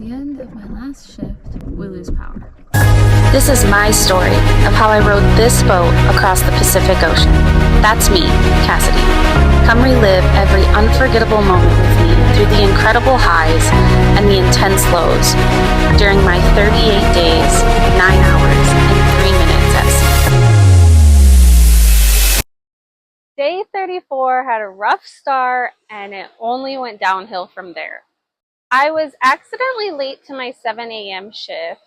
the end of my last shift, we lose power. This is my story of how I rode this boat across the Pacific Ocean. That's me, Cassidy. Come relive every unforgettable moment with me through the incredible highs and the intense lows during my 38 days, 9 hours, and 3 minutes at sea. Day 34 had a rough start and it only went downhill from there. I was accidentally late to my 7 a.m. shift.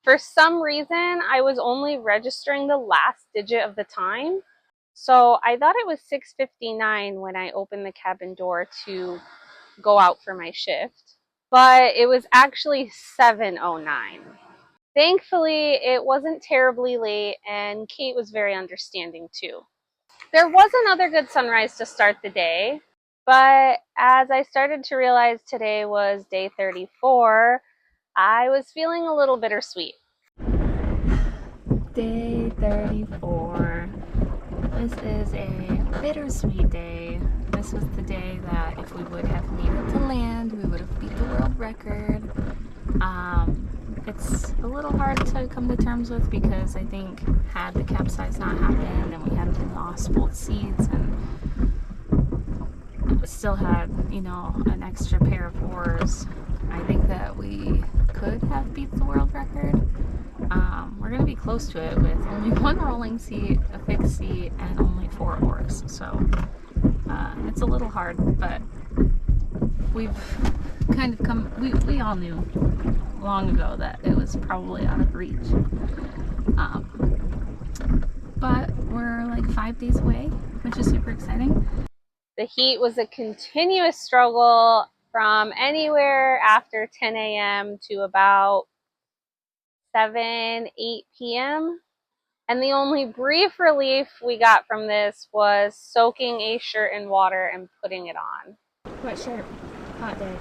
For some reason, I was only registering the last digit of the time. So I thought it was 6:59 when I opened the cabin door to go out for my shift. But it was actually 7:09. Thankfully, it wasn't terribly late and Kate was very understanding too. There was another good sunrise to start the day, but as I started to realize today was day 34, I was feeling a little bittersweet. Day 34. This is a bittersweet day. This was the day that if we would have made it to land, we would have beat the world record. It's a little hard to come to terms with because I think had the capsize not happened and we hadn't lost both seats and still had, you know, an extra pair of oars, I think that we could have beat the world record. We're going to be close to it with only one rolling seat, a fixed seat, and only 4 oars. So it's a little hard, but we've kind of come, we all knew long ago that it was probably out of reach. But we're like 5 days away, which is super exciting. The heat was a continuous struggle from anywhere after 10 a.m. to about 7, 8 p.m. And the only brief relief we got from this was soaking a shirt in water and putting it on. What shirt? Hot day.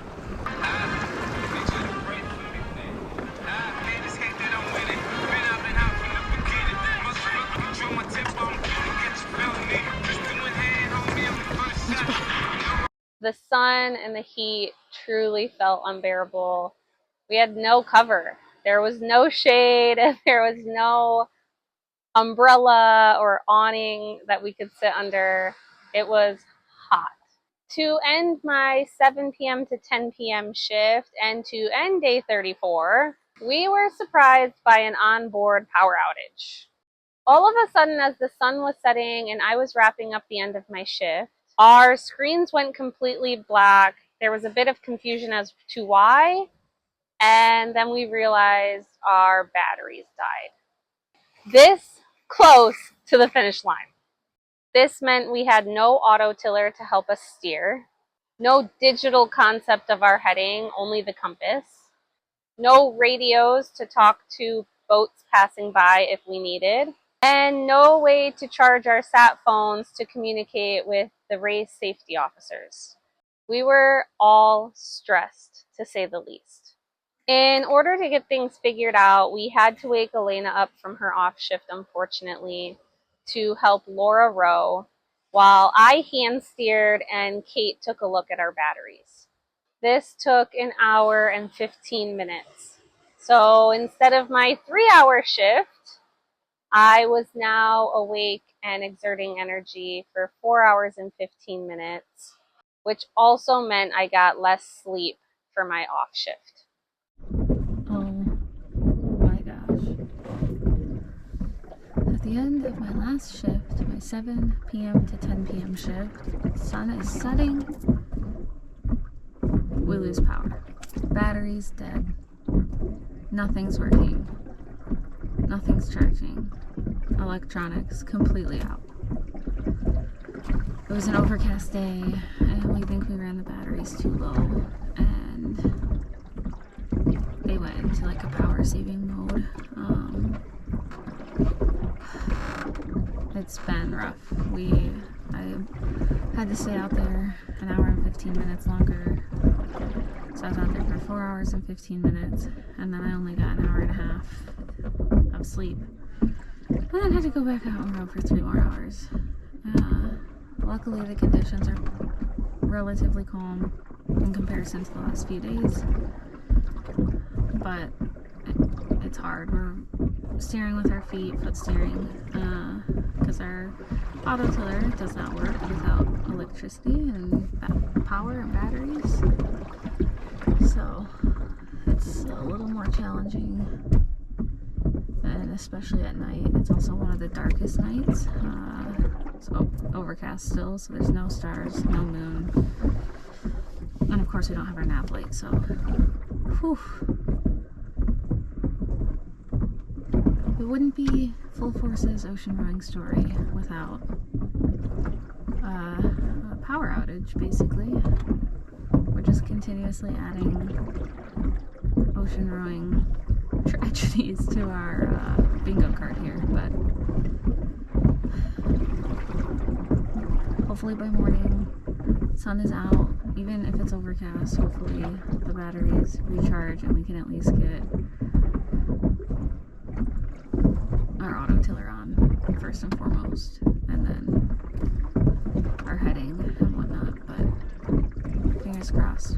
The sun and the heat truly felt unbearable. We had no cover. There was no shade, there was no umbrella or awning that we could sit under. It was hot. To end my 7 p.m. to 10 p.m. shift and to end day 34, we were surprised by an onboard power outage. All of a sudden, as the sun was setting and I was wrapping up the end of my shift, our screens went completely black. There was a bit of confusion as to why, and then we realized our batteries died. This close to the finish line. This meant we had no autotiller to help us steer, no digital concept of our heading, only the compass, no radios to talk to boats passing by if we needed, and no way to charge our sat phones to communicate with the race safety officers. We were all stressed, to say the least. In order to get things figured out, we had to wake Elena up from her off shift, unfortunately, to help Laura row, while I hand steered and Kate took a look at our batteries. This took an hour and 15 minutes. So instead of my 3-hour shift, I was now awake and exerting energy for 4 hours and 15 minutes, which also meant I got less sleep for my off shift. Oh my gosh. At the end of my last shift, my 7 p.m. to 10 p.m. shift, the sun is setting, we lose power. Battery's dead. Nothing's working. Nothing's charging. Electronics completely out. It was an overcast day, and we think we ran the batteries too low, and they went into like a power saving mode. It's been rough. I had to stay out there an hour and 15 minutes longer. So I was out there for 4 hours and 15 minutes, and then I only got an hour and a half of sleep. And then had to go back out and row for 3 more hours. Luckily the conditions are relatively calm in comparison to the last few days. but it's hard. We're steering with our feet, foot steering, because our autotiller does not work without electricity and power and batteries. So it's a little more challenging, and especially at night. It's also one of the darkest nights. It's overcast still, so there's no stars, no moon, and of course we don't have our nav light. So, whew. It wouldn't be Full Force's ocean rowing story without a power outage, basically. We're just continuously adding ocean rowing tragedies to our bingo card here, but hopefully by morning, sun is out, even if it's overcast, hopefully the batteries recharge and we can at least get our autotiller on first and foremost, and then our heading and whatnot, but fingers crossed.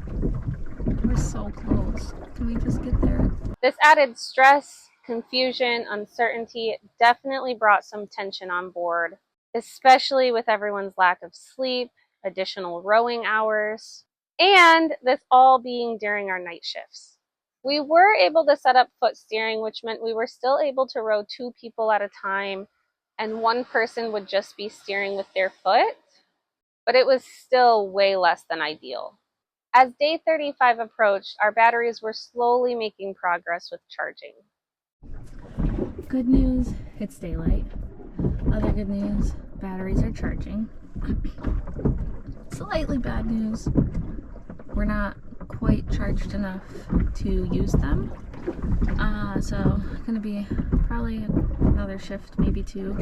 We're so close. Can we just get there? This added stress, confusion, uncertainty definitely brought some tension on board, especially with everyone's lack of sleep, additional rowing hours, and this all being during our night shifts. We were able to set up foot steering, which meant we were still able to row 2 people at a time, and one person would just be steering with their foot, but it was still way less than ideal. As day 35 approached, our batteries were slowly making progress with charging. Good news, it's daylight. Other good news, batteries are charging. Slightly bad news, we're not quite charged enough to use them. So gonna be probably another shift, maybe 2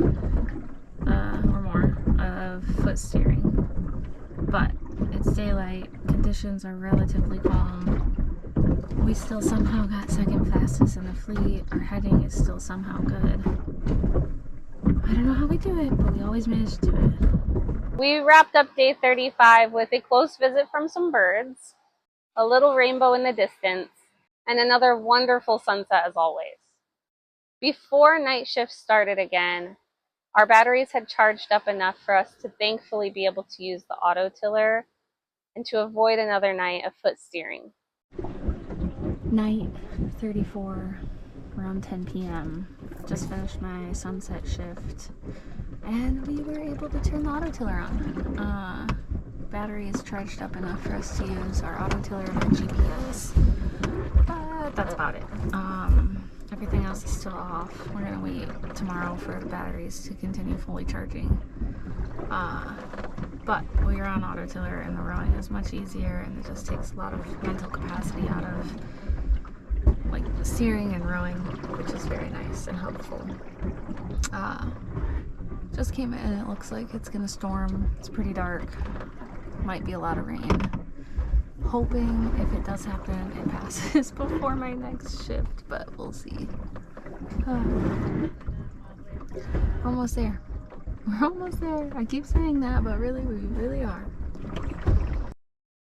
or more of foot steering. But it's daylight, conditions are relatively calm. We still somehow got second fastest in the fleet. Our heading is still somehow good. I don't know how we do it, but we always manage to do it. We wrapped up day 35 with a close visit from some birds, a little rainbow in the distance, and another wonderful sunset as always. Before night shift started again, our batteries had charged up enough for us to thankfully be able to use the autotiller and to avoid another night of foot steering. Night 34, around 10 p.m. Just finished my sunset shift, and we were able to turn the autotiller on. Battery is charged up enough for us to use our autotiller and our GPS, but that's about it. Everything else is still off. We're gonna wait tomorrow for the batteries to continue fully charging. But when you're on autotiller and the rowing is much easier, and it just takes a lot of mental capacity out of like steering and rowing, which is very nice and helpful. Just came in, it looks like it's gonna storm. It's pretty dark. Might be a lot of rain. Hoping if it does happen, it passes before my next shift, but we'll see. We're almost there. We're almost there. I keep saying that, but really, we really are.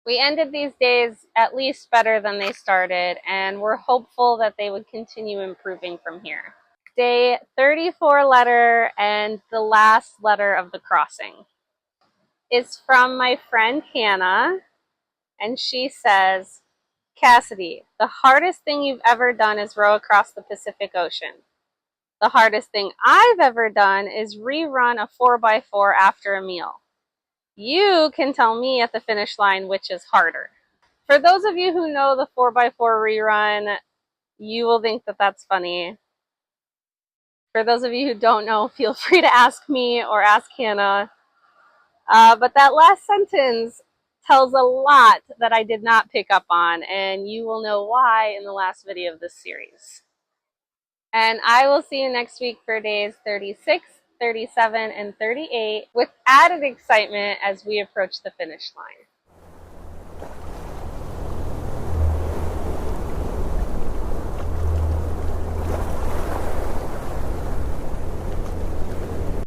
We ended these days at least better than they started, and we're hopeful that they would continue improving from here. Day 34 letter and the last letter of the crossing is from my friend Hannah, and she says, Cassidy, the hardest thing you've ever done is row across the Pacific Ocean. The hardest thing I've ever done is rerun a 4x4 after a meal. You can tell me at the finish line which is harder. For those of you who know the 4x4 rerun, you will think that that's funny. For those of you who don't know, feel free to ask me or ask Hannah. But that last sentence tells a lot that I did not pick up on, and you will know why in the last video of this series. And I will see you next week for days 36, 37, and 38 with added excitement as we approach the finish line.